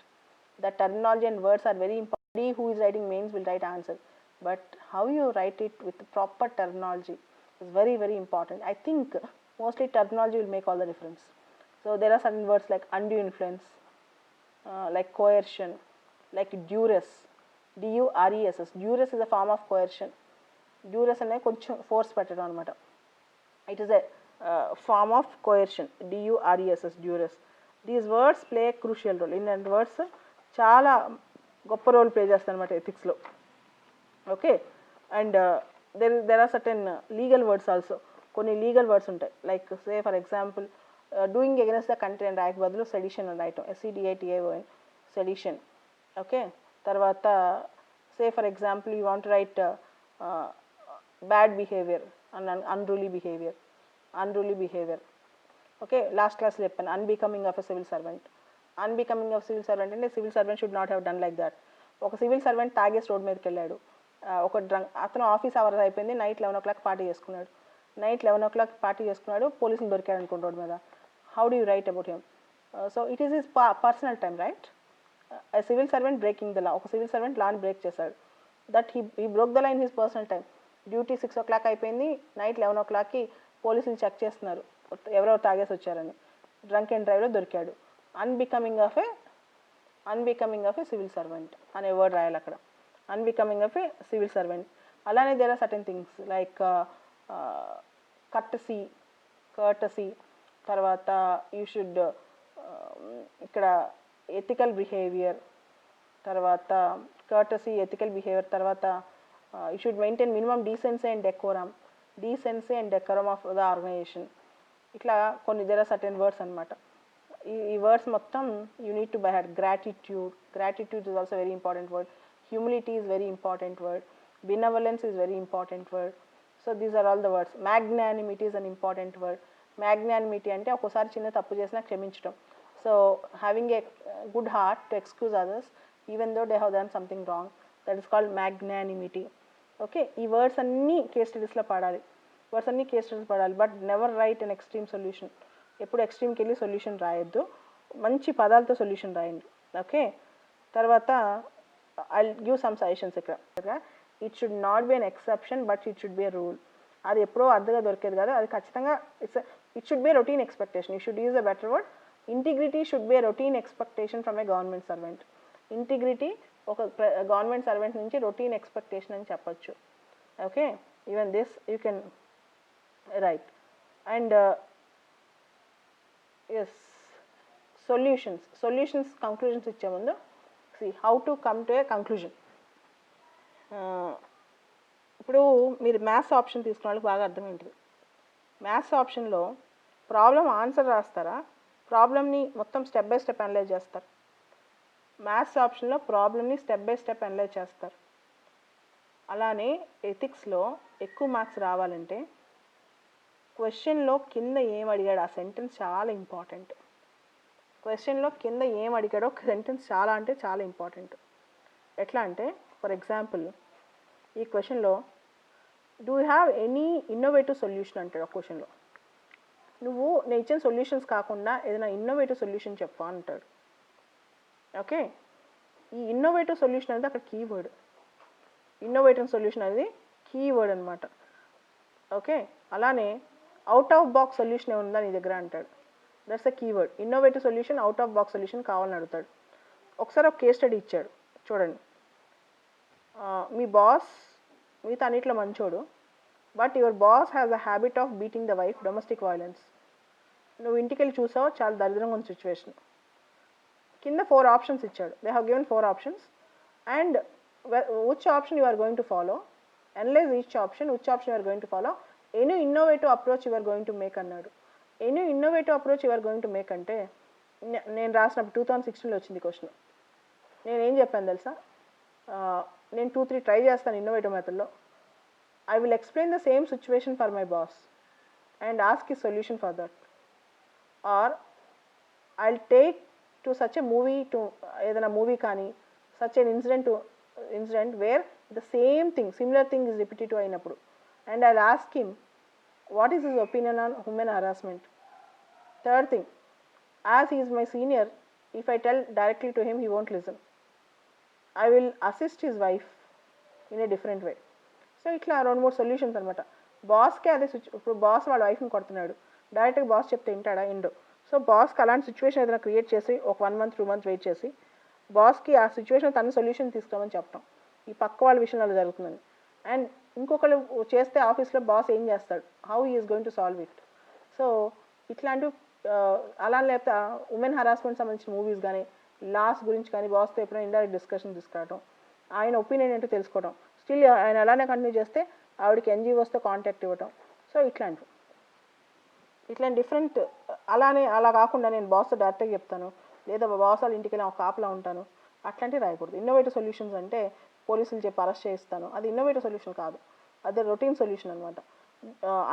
Somebody who is writing mains will write answer, but how you write it with proper terminology is very, very important. I think mostly terminology will make all the difference. So there are certain words like undue influence, like coercion, like duress, duress. Duress is a form of coercion. Duress ane koncham force pettadam anamata. It is a form of coercion. Duress. These words play a crucial role. In other words, చాలా గొప్ప role play చేస్తాయి అనమాట ఎథిక్స్లో. Okay, and there are certain legal words also. కొన్ని legal words ఉంటాయి, like say for example doing against the country అని రాయక బదులు సెడిషన్ అని రాయటం, SEDITION, సెడిషన్. ఓకే, తర్వాత say for example you want write bad behaviour and unruly behaviour. Okay, last క్లాస్లో చెప్పాను unbecoming of a civil servant. Unbecoming of civil servant అంటే civil servant should not have done like that. ఒక civil servant తాగేసి road మీదకి వెళ్ళాడు, అతను office hours అయిపోయింది, night 11 o'clock party చేసుకున్నాడు, పోలీసులు దొరికాడు అనుకోండి రోడ్ మీద. How do you write about him? So it is his personal time, right? Civil servant breaking the law. ఒక సివిల్ సర్వెంట్ లాని బ్రేక్ చేశాడు, that he broke the law in his personal time. Duty 6 o'clock అయిపోయింది, night 11 o'clockకి పోలీసులు check చేస్తున్నారు ఎవరెవరు తాగేసి వచ్చారని, drunk and డ్రైవ్లో దొరికాడు. Unbecoming of a civil servant అనే వర్డ్ రాయాలి అక్కడ, unbecoming of a civil servant. అలానే there are certain things like courtesy, తర్వాత యూ షుడ్ ఇక్కడ ఎథికల్ బిహేవియర్, తర్వాత కర్టసీ, ఎథికల్ బిహేవియర్, తర్వాత you should maintain minimum decency and decorum of the organisation. ఇట్లా కొన్ని దేర్ ఆర్ సర్టెన్ వర్డ్స్ అనమాట. ఈ words మొత్తం you need to buy heart. Gratitude is also very important word. Humility is very important word. Benevolence is very important word. So these are all the words. Magnanimity is an important word. Magnanimity అంటే ఒకసారి చిన్న తప్పు చేసినా క్షమించడం. So having a good heart to excuse others even though they have done something wrong, that is called magnanimity. Okay, ఈ words అన్నీ case స్టడీస్లో పడాలి, but never write an extreme solution. ఎప్పుడు ఎక్స్ట్రీమ్కి వెళ్ళి సొల్యూషన్ రాయొద్దు, మంచి పదాలతో సొల్యూషన్ రాయండి. ఓకే, తర్వాత I'll give some suggestions ఇక్కడ. It should not be an exception but it should be a rule. అది ఎప్పుడో అర్థంగా దొరికేది కాదు, అది ఖచ్చితంగా it should be a routine expectation. You should use a better word. Integrity should be a routine expectation from a government servant. Integrity ఒక government servant నుంచి routine expectation అని చెప్పొచ్చు. Okay, even this you can write. And yes, solutions conclusions ఇచ్చే ముందు see how to come to a conclusion. ఇప్పుడు మీరు maths option తీసుకున్న వాళ్ళకి బాగా అర్థమైంటుంది. మ్యాథ్స్ ఆప్షన్లో ప్రాబ్లం ఆన్సర్ రాస్తారా, ప్రాబ్లమ్ని మొత్తం స్టెప్ బై స్టెప్ అనలైజ్ చేస్తారు? మ్యాథ్స్ ఆప్షన్లో ప్రాబ్లమ్ని స్టెప్ బై స్టెప్ అనలైజ్ చేస్తారు. అలానే ఎథిక్స్లో ఎక్కువ మార్క్స్ రావాలంటే క్వశ్చన్లో కింద ఏం అడిగాడు ఆ సెంటెన్స్ చాలా ఇంపార్టెంట్. క్వశ్చన్లో కింద ఏం అడిగాడో సెంటెన్స్ చాలా అంటే చాలా ఇంపార్టెంట్. ఎట్లా అంటే ఫర్ ఎగ్జాంపుల్ ఈ క్వశ్చన్లో do you have any innovative solution అంటాడు. ఆ క్వశ్చన్లో నువ్వు నేను ఇచ్చిన సొల్యూషన్స్ కాకుండా ఏదైనా ఇన్నోవేటివ్ సొల్యూషన్ చెప్పా అంటాడు. ఓకే, ఈ ఇన్నోవేటివ్ సొల్యూషన్ అనేది అక్కడ కీవర్డ్. ఇన్నోవేటివ్ సొల్యూషన్ అనేది కీవర్డ్ అనమాట. ఓకే, అలానే అవుట్ ఆఫ్ బాక్స్ సొల్యూషన్ ఏముందా నీ దగ్గర అంటాడు. That's a keyword. Innovative solution, out of box solution కావాలని అడుగుతాడు. ఒకసారి ఒక కేస్ స్టడీ ఇచ్చాడు చూడండి. మీ బాస్ మీతో అన్నిట్లో మంచోడు, but your boss has a habit of beating the wife, domestic violence. నువ్వు ఇంటికి వెళ్ళి చూసావు, చాలా దరిద్రంగా ఉన్న సిచ్యువేషన్. కింద 4 ఆప్షన్స్ ఇచ్చాడు. They have given 4 options and which option you are going to follow, analyze each option, which option you are going to follow, any innovative approach you are going to make అన్నాడు. any innovative approach you are going to make అంటే నేను రాసినప్పుడు 2016లో వచ్చింది question. నేను ఏం చెప్పాను తెలుసా, నేను 2-3 ట్రై చేస్తాను ఇన్నోవేటివ్ మెథడ్లో. I will explain the same situation for my boss and ask his solution for that, or I will take to such a movie, to ఏదైనా మూవీ కానీ such an incident where the same thing, similar thing is repetitive అయినప్పుడు, and I'll ask him what is his opinion on human harassment. Third thing, as he is my senior, if I tell directly to him, he won't listen. I will assist his wife in a different way. So ఇట్లా 2-3 solutions అనమాట. బాస్కే అదే ఇప్పుడు boss వాళ్ళ వైఫ్ని కొడుతున్నాడు, డైరెక్ట్గా boss చెప్తే వింటాడా? ఇండు. So బాస్కి అలాంటి సిచ్యువేషన్ ఏదైనా క్రియేట్ చేసి ఒక 1 month 2 months వెయిట్ చేసి బాస్కి ఆ సిచ్యువేషన్ తన సొల్యూషన్ తీసుకోమని చెప్పడం, ఈ పక్క వాళ్ళ విషయంలో జరుగుతుందని. అండ్ ఇంకొకరు చేస్తే ఆఫీస్లో బాస్ ఏం చేస్తాడు, how he is going to solve it. So ఇట్లాంటి అలా లేకపోతే ఉమెన్ హరాస్మెంట్ సంబంధించిన మూవీస్ కానీ లాస్ గురించి కానీ బాస్తో ఎప్పుడైనా ఇండైరెక్ట్ డిస్కషన్ తీసుకురావడం, ఆయన ఒపీనియన్ ఏంటో తెలుసుకోవడం, స్టిల్ ఆయన అలానే కంటిన్యూ చేస్తే ఆవిడకి ఎన్జిఓస్తో కాంటాక్ట్ ఇవ్వడం. సో ఇట్లాంటి డిఫరెంట్. అలా కాకుండా నేను బాస్తో డైరెక్ట్గా చెప్తాను, లేదా బాస్ వాళ్ళ ఇంటికి వెళ్ళి ఒక కాపలా ఉంటాను, అట్లాంటివి రాయకూడదు. ఇన్నోవేటివ్ సొల్యూషన్స్ అంటే పోలీసులు చెప్పి అరెస్ట్ చేయిస్తాను, అది ఇన్నోవేటివ్ సొల్యూషన్ కాదు, అదే రొటీన్ సొల్యూషన్ అనమాట.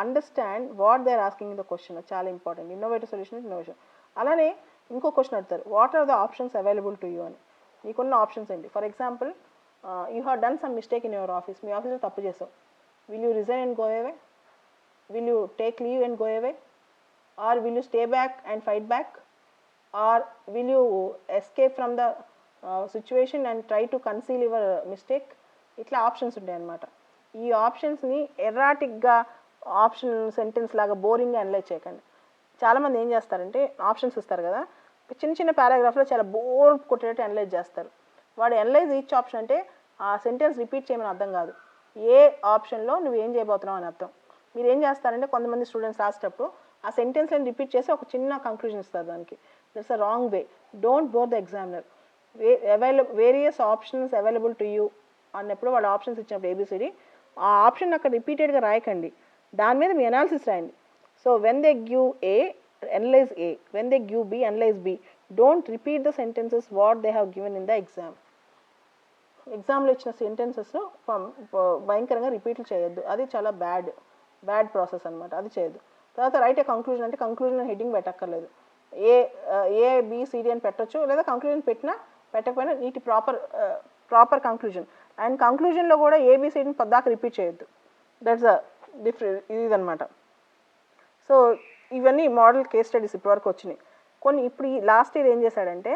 Understand what they are asking the question, చాలా ఇంపార్టెంట్. Innovative solution innovation. అలానే ఇంకో క్వశ్చన్ అడుగుతారు, what are the options available to you అని. నీకున్న ఆప్షన్స్ ఏంటి? For example you have done some mistake in your office, మీ ఆఫీస్లో తప్పు చేసావు. Will you resign and go away, will you take leave and go away, or will you stay back and fight back, or will you escape from the situation and try to conceal your mistake. ఇట్లా options ఉంటాయి అన్నమాట. ఈ ఆప్షన్స్ని ఎర్రాటిక్గా option sentence లాగా బోరింగ్గా analyse చేయకండి. చాలామంది ఏం చేస్తారంటే options ఇస్తారు కదా, చిన్న చిన్న పారాగ్రాఫ్లో చాలా బోర్ కొట్టేటట్టు అనలైజ్ చేస్తారు. వాడు అనలైజ్ ఈచ్ ఆప్షన్ అంటే ఆ సెంటెన్స్ రిపీట్ చేయమని అర్థం కాదు, ఏ ఆప్షన్లో నువ్వు ఏం చేయబోతున్నావు అని అర్థం. మీరు ఏం చేస్తారంటే కొంతమంది స్టూడెంట్స్ రాసేటప్పుడు ఆ సెంటెన్స్ని రిపీట్ చేసి ఒక చిన్న కంక్లూజన్ ఇస్తారు దానికి. That's a wrong way. Don't bore the examiner. Various options available to you అన్నప్పుడు వాళ్ళు ఆప్షన్స్ ఇచ్చినప్పుడు ఏబిసిడి, ఆ ఆప్షన్ అక్కడ రిపీటెడ్గా రాయకండి, దాని మీద మీ అనాలిసిస్ రాయండి. So when they give A, analyse A, when they give B, analyse B. Don't repeat the sentences what they have given in the exam. ఎగ్జామ్లో ఇచ్చిన సెంటెన్సెస్ భయంకరంగా రిపీట్లు చేయొద్దు, అది చాలా బ్యాడ్ ప్రాసెస్ అనమాట, అది చేయొద్దు. తర్వాత రైట్ ఏ కంక్లూజన్ అంటే కంక్లూజన్ హెడ్డింగ్ పెట్టక్కర్లేదు, ఏబిసిడి అని పెట్టచ్చు, లేదా కంక్లూజన్ పెట్టకపోయినా నీటి ప్రాపర్ కంక్లూజన్. అండ్ కంక్లూజన్లో కూడా ఏబిసిడిని పద్దాక రిపీట్ చేయొద్దు. దట్స్ అ ఇదనమాట. సో ఇవన్నీ మోడల్ కేస్ స్టడీస్ ఇప్పటివరకు వచ్చినాయి. కొన్ని ఇప్పుడు ఈ లాస్ట్ ఇయర్ ఏం చేశాడంటే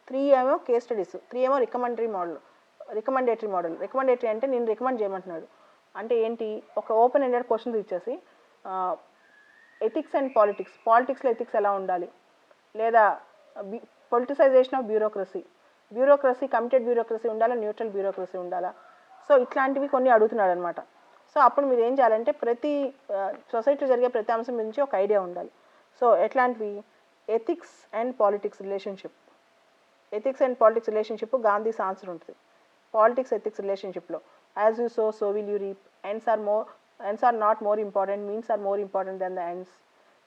3 ఏమో కేస్ స్టడీస్, 3 ఏమో రికమెండటరీ మోడల్. రికమెండేటరీ అంటే నేను రికమెండ్ చేయమంటున్నాడు. అంటే ఏంటి, ఒక ఓపెన్ ఎండెడ్ క్వశ్చన్స్ ఇచ్చేసి ఎథిక్స్ అండ్ పాలిటిక్స్లో ఎథిక్స్ ఎలా ఉండాలి, లేదా politicisation of bureaucracy committed bureaucracy ఉండాలా, న్యూట్రల్ బ్యూరోక్రసీ ఉండాలా. సో ఇట్లాంటివి కొన్ని అడుగుతున్నాడు అనమాట. సో అప్పుడు మీరు ఏం చేయాలంటే ప్రతి సొసైటీలో జరిగే ప్రతి అంశం గురించి ఒక ఐడియా ఉండాలి. సో ఎట్లాంటివి, ethics and politics relationship Gandhi's answer ఉంటుంది. పాలిటిక్స్ ఎథిక్స్ రిలేషన్షిప్లో As you sow, so will you reap. Ends are not more important, means are more important than the ends.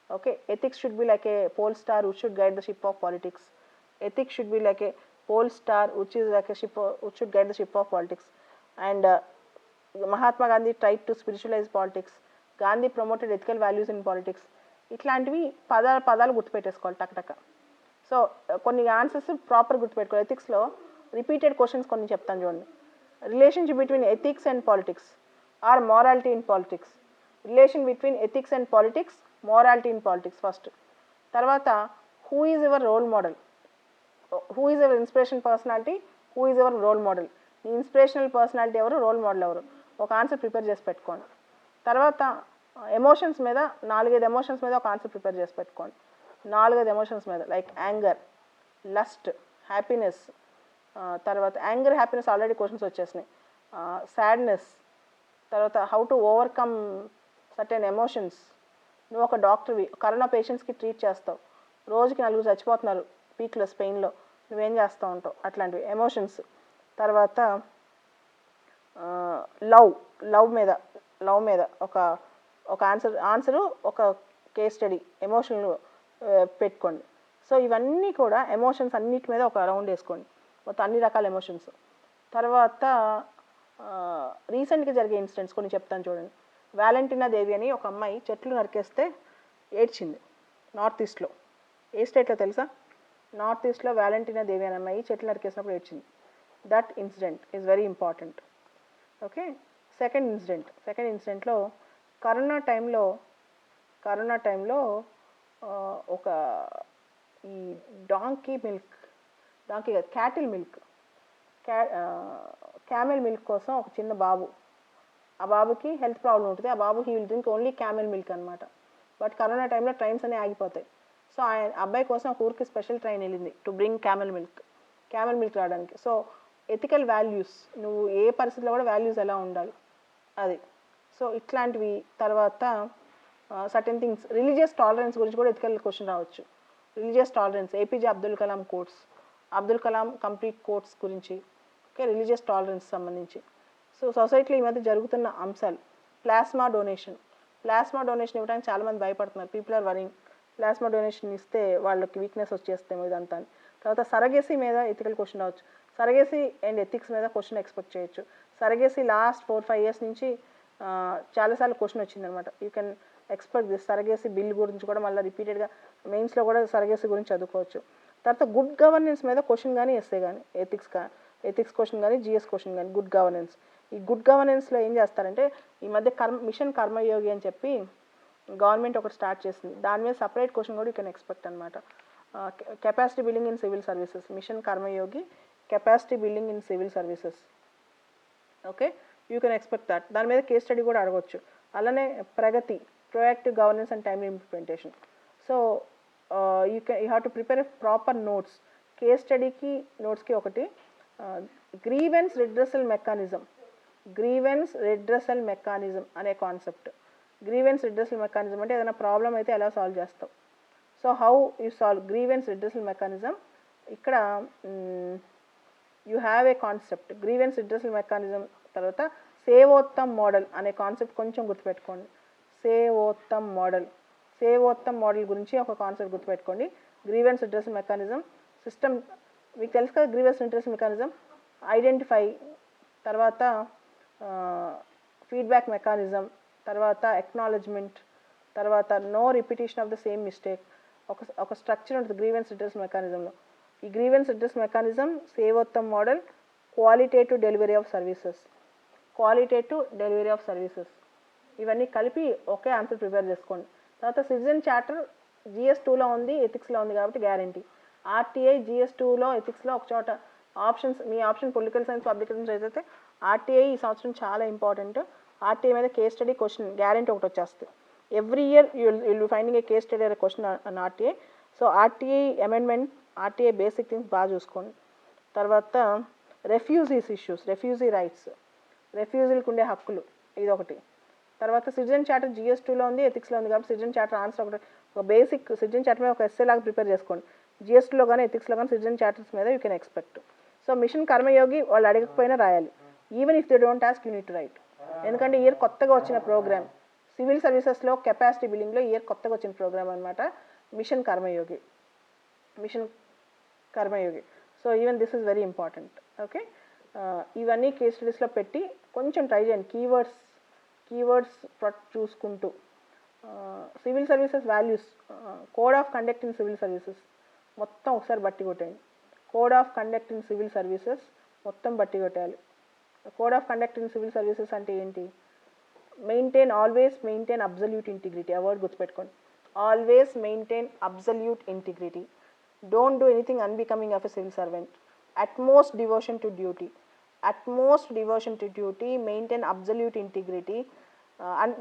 Okay, ethics should be like a pole star which should guide the ship of politics. Ethics should be like a pole star which is like a ship which should guide the ship of politics. And Mahatma Gandhi tried to spiritualize politics. Gandhi promoted ethical values in politics. ఇట్లాంటివి పదాలు గుర్తుపెట్టేసుకోవాలి టక్. So కొన్ని answers proper గుర్తుపెట్టుకోవాలి. ఎథిక్స్లో repeated questions కొన్ని చెప్తాను చూడండి. Relationship between ethics and politics or morality in politics. Relation between ethics and politics, morality in politics first. తర్వాత who is your role model, who is your inspiration personality, who is your role model. నీ inspirational personality ఎవరు, role model ఎవరు, ఒక answer prepare చేసి పెట్టుకోండి. తర్వాత emotions మీద 4-5 emotions మీద ఒక ఆన్సర్ ప్రిపేర్ చేసి పెట్టుకోండి. 4-5 ఎమోషన్స్ మీద, లైక్ యాంగర్, లస్ట్, హ్యాపీనెస్. తర్వాత యాంగర్, హ్యాపీనెస్ ఆల్రెడీ క్వశ్చన్స్ వచ్చేసినాయి. సాడ్నెస్, తర్వాత how to overcome certain emotions. నువ్వు ఒక డాక్టర్వి, కరోనా పేషెంట్స్కి ట్రీట్ చేస్తావు, రోజుకి 4 చచ్చిపోతున్నారు పీక్లో స్పెయిన్లో, నువ్వేం చేస్తూ ఉంటావు, అట్లాంటివి ఎమోషన్స్. తర్వాత లవ్ మీద ఒక ఆన్సరు ఒక కేస్ స్టడీ ఎమోషనల్ పెట్టుకోండి. సో ఇవన్నీ కూడా ఎమోషన్స్ అన్నిటి మీద ఒక రౌండ్ వేసుకోండి, మొత్తం అన్ని రకాల ఎమోషన్స్. తర్వాత రీసెంట్గా జరిగే ఇన్సిడెంట్స్ కొన్ని చెప్తాను చూడండి. వ్యాలంటీనా దేవి అని ఒక అమ్మాయి చెట్లు నరికేస్తే ఏడ్చింది నార్త్ ఈస్ట్లో. ఏ స్టేట్లో తెలుసా? నార్త్ ఈస్ట్లో వ్యాలంటీనా దేవి అనే అమ్మాయి చెట్లు నరికేసినప్పుడు ఏడ్చింది. That incident is very important. Okay, second ఇన్సిడెంట్లో కరోనా టైంలో ఒక ఈ క్యామెల్ మిల్క్ కోసం ఒక చిన్న బాబు, ఆ బాబుకి హెల్త్ ప్రాబ్లం ఉంటుంది. ఆ బాబు he will drink only camel milk అనమాట. బట్ కరోనా టైంలో ట్రైన్స్ అన్నీ ఆగిపోతాయి. సో ఆయన అబ్బాయి కోసం ఒక ఊరికి స్పెషల్ ట్రైన్ వెళ్ళింది టు బ్రింగ్ క్యామెల్ మిల్క్ రావడానికి. సో ఎథికల్ వాల్యూస్, నువ్వు ఏ పరిస్థితిలో కూడా వాల్యూస్ ఎలా ఉండాలి అది. సో ఇట్లాంటివి. తర్వాత సర్టెన్ థింగ్స్, రిలీజియస్ టాలరెన్స్ గురించి కూడా ఎథికల్ క్వశ్చన్ రావచ్చు. Religious tolerance, APJ Abdul Kalam quotes, Abdul Kalam complete quotes గురించి. ఓకే, రిలీజియస్ టాలరెన్స్ సంబంధించి. సో సొసైటీలో ఈ మధ్య జరుగుతున్న అంశాలు, ప్లాస్మా డొనేషన్ ఇవ్వడానికి చాలామంది భయపడుతున్నారు. People are worrying, plasma donation ఇస్తే వాళ్ళకి వీక్నెస్ వచ్చేస్తేమో ఇదంతా. తర్వాత సరగేసీ మీద ఎథికల్ క్వశ్చన్ రావచ్చు. సరగేసీ అండ్ ఎథిక్స్ మీద క్వశ్చన్ ఎక్స్పెక్ట్ చేయొచ్చు. సరగేసీ లాస్ట్ 4-5 ఇయర్స్ నుంచి చాలాసార్లు క్వశ్చన్ వచ్చిందనమాట. You can expect this. Surrogacy bill గురించి కూడా మళ్ళీ రిపీటెడ్గా మెయిన్స్లో కూడా సరగేసీ గురించి చదువుకోవచ్చు. తర్వాత గుడ్ గవర్నెన్స్ మీద క్వశ్చన్ కానీ ఎస్సే కానీ, ఎథిక్స్ క్వశ్చన్ కానీ జిఎస్ క్వశ్చన్ కానీ. గుడ్ గవర్నెన్స్, ఈ గుడ్ గవర్నెన్స్లో ఏం చేస్తారంటే ఈ మధ్య మిషన్ కర్మయోగి అని చెప్పి గవర్నమెంట్ ఒకటి స్టార్ట్ చేసింది. దాని మీద సపరేట్ క్వశ్చన్ కూడా యూ కెన్ ఎక్స్పెక్ట్ అనమాట. Capacity building in civil services, mission Karmayogi capacity building in civil services. Okay, you can expect that. దాని మీద కేస్ స్టడీ కూడా అడగవచ్చు. అలానే Pragati, proactive governance and timely implementation. So you have to prepare proper notes. Case స్టడీకి నోట్స్కి ఒకటి grievance redressal mechanism అనే concept. Grievance redressal mechanism అంటే ఏదైనా ప్రాబ్లం అయితే ఎలా సాల్వ్ చేస్తావు. So how you solve grievance redressal mechanism. ఇక్కడ you have a concept grievance redressal mechanism. తర్వాత సేవోత్తమ్ మోడల్ అనే కాన్సెప్ట్ కొంచెం గుర్తుపెట్టుకోండి. సేవోత్తమ్ మోడల్ గురించి ఒక కాన్సెప్ట్ గుర్తుపెట్టుకోండి. గ్రీవెన్స్ రిడ్రెసల్ మెకానిజం సిస్టమ్ మీకు తెలుసు కదా. గ్రీవెన్స్ రిడ్రెసల్ మెకానిజం ఐడెంటిఫై, తర్వాత ఫీడ్బ్యాక్ మెకానిజం, తర్వాత ఎక్నాలెడ్జ్మెంట్, తర్వాత no repetition of the same mistake. ఒక స్ట్రక్చర్ ఉంటుంది గ్రీవెన్స్ రిడ్రెసల్ మెకానిజంలో. ఈ grievance redressal mechanism, Sevottam model, qualitative delivery of services, ఇవన్నీ కలిపి ఒకే ఆన్సర్ ప్రిపేర్ చేసుకోండి. తర్వాత సిటిజన్ చార్టర్ GS2లో ఉంది, ఎథిక్స్లో ఉంది కాబట్టి గ్యారంటీ. RTI GS2లో ఎథిక్స్లో ఒక చోట ఆప్షన్స్, మీ option political science public science అయితే RTI ఈ సంవత్సరం చాలా ఇంపార్టెంట్. RTI మీద కేస్ స్టడీ క్వశ్చన్ గ్యారంటీ ఒకటి వచ్చేస్తుంది. Every year you'll finding a case study అనే question on RTI. So RTI amendment, RTI basic things బాగా చూసుకోండి. తర్వాత రెఫ్యూజీ రైట్స్, రెఫ్యూజీలకు ఉండే హక్కులు, ఇది ఒకటి. తర్వాత సిటిజన్ చార్టర్ GS2లో ఉంది, ఎథిక్స్లో ఉంది కాబట్టి సిటిజన్ చార్టర్ ఆన్సర్ ఒకటి. ఒక బేసిక్ సిటిజన్ చార్టర్ మీద ఒక ఎస్సే లాగా ప్రిపేర్ చేసుకోండి. GS2లో కానీ ఎథిక్స్లో కానీ సిటిజన్ చార్టర్స్ మీద you can expect. So mission Karmayogi వాళ్ళు అడగకపోయినా రాయాలి. Even if they don't ask you need to write. ఎందుకంటే ఇయర్ కొత్తగా వచ్చిన ప్రోగ్రామ్ సివిల్ సర్వీసెస్లో కెపాసిటీ బిల్డింగ్లో ఇయర్ కొత్తగా వచ్చిన ప్రోగ్రామ్ అనమాట mission Karmayogi. So even this is very important. Okay, ఇవన్నీ కేస్ స్టడీస్లో పెట్టి కొంచెం ట్రై చేయండి. కీవర్డ్స్ చూసుకుంటూ civil services values, code of conduct in civil services మొత్తం ఒకసారి బట్టి కొట్టేయండి. Code of conduct in civil services మొత్తం బట్టి కొట్టాలి. Code of conduct in civil services అంటే ఏంటి? Always maintain absolute integrity. ఆ వర్డ్ గుర్తుపెట్టుకోండి, always maintain absolute integrity. Don't do anything unbecoming of a civil servant. Utmost devotion to duty, maintain absolute integrity,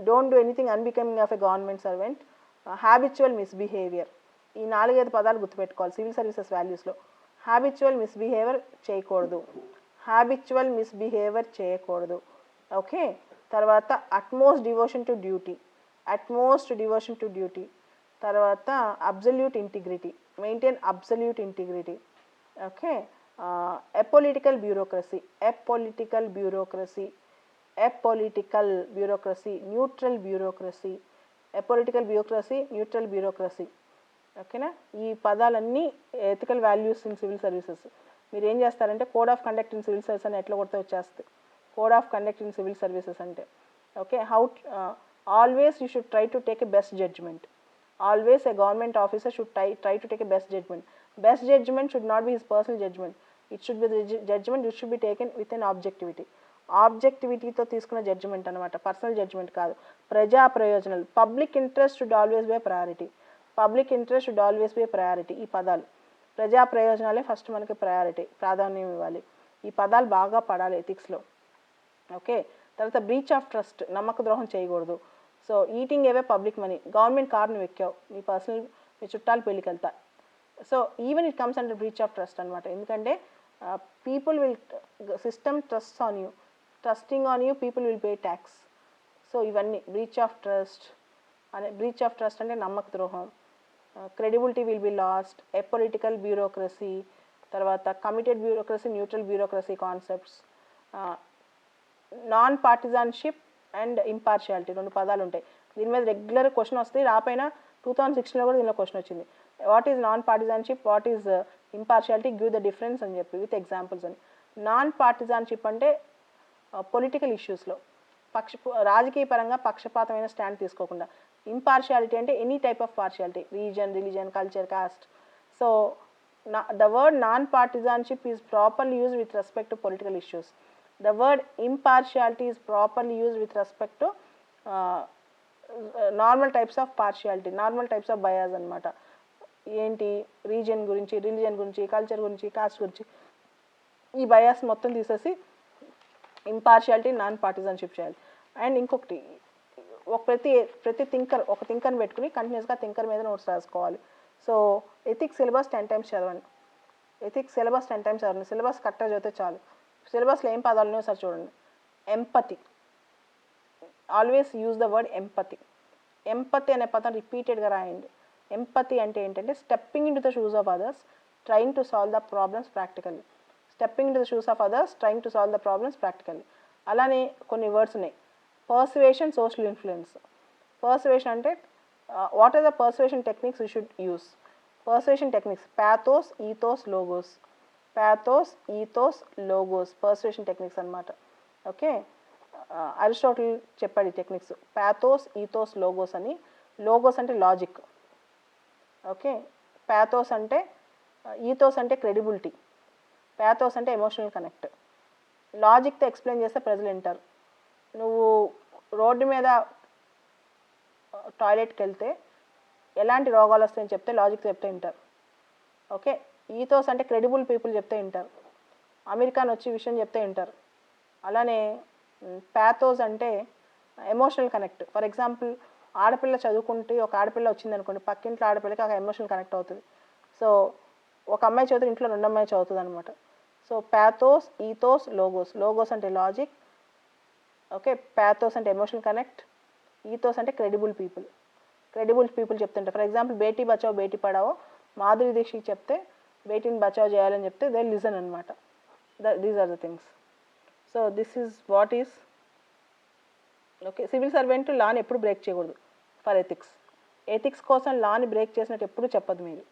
don't do anything unbecoming of a government servant, habitual misbehaviour. ఈ 4-5 పదాలు గుర్తుపెట్టుకోవాలి civil services వాల్యూస్లో. Habitual misbehaviour చేయకూడదు. Okay, తర్వాత utmost devotion to duty, తర్వాత absolute integrity, maintain absolute integrity. Okay, apolitical bureaucracy, neutral bureaucracy. ఓకేనా, ఈ పదాలన్నీ ethical values in civil services. మీరు ఏం చేస్తారంటే code of conduct in civil services అని ఎట్లా కొడితే వచ్చేస్తుంది code of conduct in civil services అంటే. Okay, always you should try to take a best judgement. Always a government officer should try to take a best judgment. Best judgment should not be his personal judgment. It should be the judgment which should be taken with an objectivity. ఆబ్జెక్టివిటీతో తీసుకున్న judgement అనమాట, personal judgement కాదు. ప్రజా ప్రయోజనాలు, public interest should always be priority. ఈ పదాలు ప్రజా ప్రయోజనాలే first మనకి ప్రాధాన్యం ఇవ్వాలి. ఈ పదాలు బాగా పడాలి ఎథిక్స్లో. ఓకే, తర్వాత బ్రీచ్ ఆఫ్ ట్రస్ట్, నమ్మక ద్రోహం చేయకూడదు. So eating away public money, government కార్డును వెక్కావు, మీ చుట్టాలు పెళ్ళికి వెళ్తా. So even it comes under breach of trust అనమాట. ఎందుకంటే people will system trusting on you, people will pay tax. So ఇవన్నీ బ్రీచ్ ఆఫ్ ట్రస్ట్ అంటే నమ్మక ద్రోహం. Credibility will be lost, apolitical bureaucracy, తర్వాత committed bureaucracy, neutral bureaucracy concepts, non partisanship and impartiality. 2 పదాలు ఉంటాయి. దీని మీద రెగ్యులర్ క్వశ్చన్ వస్తుంది. రాపైన 2016లో కూడా దీనిలో క్వశ్చన్ వచ్చింది. What is non partisanship, what is impartiality, give the difference అని చెప్పి విత్ ఎగ్జాంపుల్స్ అని. నాన్ పార్టిజన్షిప్ అంటే పొలిటికల్ ఇష్యూస్లో రాజకీయ పరంగా పక్షపాతమైన స్టాండ్ తీసుకోకుండా. ఇంపార్షియాలిటీ అంటే any type of partiality, religion, culture, caste. So the word non-partisanship is properly used with respect to political issues. The word impartiality is properly used with respect to normal types of partiality, normal types of bias అనమాట. ఏంటి, region గురించి, religion గురించి, culture గురించి, cost గురించి ఈ bias మొత్తం తీసేసి impartiality, non పార్టిజన్షిప్ చేయాలి. అండ్ ఇంకొకటి, ప్రతి థింకర్ని పెట్టుకుని కంటిన్యూస్గా థింకర్ మీద నోట్స్ రాసుకోవాలి. సో ఎథిక్స్ సిలబస్ 10 times చదవండి. సిలబస్ కరెక్ట్గా చదివితే చాలు. సిలబస్లో ఏం పదాలు ఉన్నాయో సార్ చూడండి. Empathy, always use the word empathy అనే పదం రిపీటెడ్గా రాయండి. ఎంపతి అంటే ఏంటంటే stepping into the shoes of others, trying to solve the problems practically. అలానే కొన్ని వర్డ్స్ ఉన్నాయి. Persuasion, social influence. పర్సువేషన్ అంటే what are the persuasion techniques you should use. Persuasion techniques pathos, ethos, logos persuasion techniques అనమాట. Okay, Aristotle చెప్పాడు ఈ techniques, pathos, ethos, logos అని. Logos అంటే logic. Okay, pathos అంటే, ఈథోస్ అంటే credibility, pathos అంటే emotional connect. లాజిక్తో explain చేస్తే ప్రజలు వింటారు. నువ్వు రోడ్డు మీద టాయిలెట్కి వెళ్తే ఎలాంటి రోగాలు వస్తాయని చెప్తే లాజిక్తో చెప్తే వింటారు. ఓకే, ఈథోస్ అంటే క్రెడిబుల్ పీపుల్ చెప్తే వింటారు. అమెరికాన్ వచ్చి విషయం చెప్తే వింటారు. అలానే పాథోస్ అంటే ఎమోషనల్ కనెక్ట్. ఫర్ ఎగ్జాంపుల్, ఆడపిల్ల చదువుకుంటే ఒక ఆడపిల్ల వచ్చింది అనుకోండి, పక్కింట్లో ఆడపిల్లకి ఒక ఎమోషనల్ కనెక్ట్ అవుతుంది. సో ఒక అమ్మాయి చదివితే ఇంట్లో 2 అమ్మాయి చదువుతుంది అనమాట. సో పాథోస్, ఈథోస్, లోగోస్ అంటే లాజిక్. ఓకే, పాథోస్ అంటే ఎమోషనల్ కనెక్ట్, ఈథోస్ అంటే క్రెడిబుల్ పీపుల్ చెప్తుంటారు. ఫర్ ఎగ్జాంపుల్, బేటీ బచావో బేటీ పడావో మాధురి దీక్షిత్ చెప్తే బేటీని బచావ్ చేయాలని చెప్తే దే లిజన్ అనమాట. These are the things. So this is what is okay. Civil servant లాని ఎప్పుడు బ్రేక్ చేయకూడదు ఫర్ ఎథిక్స్. ఎథిక్స్ కోసం లాని బ్రేక్ చేసినట్టు ఎప్పుడు చెప్పదు మీరు.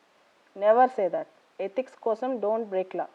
Never say that. ఎథిక్స్ కోసం డోంట్ బ్రేక్ లా.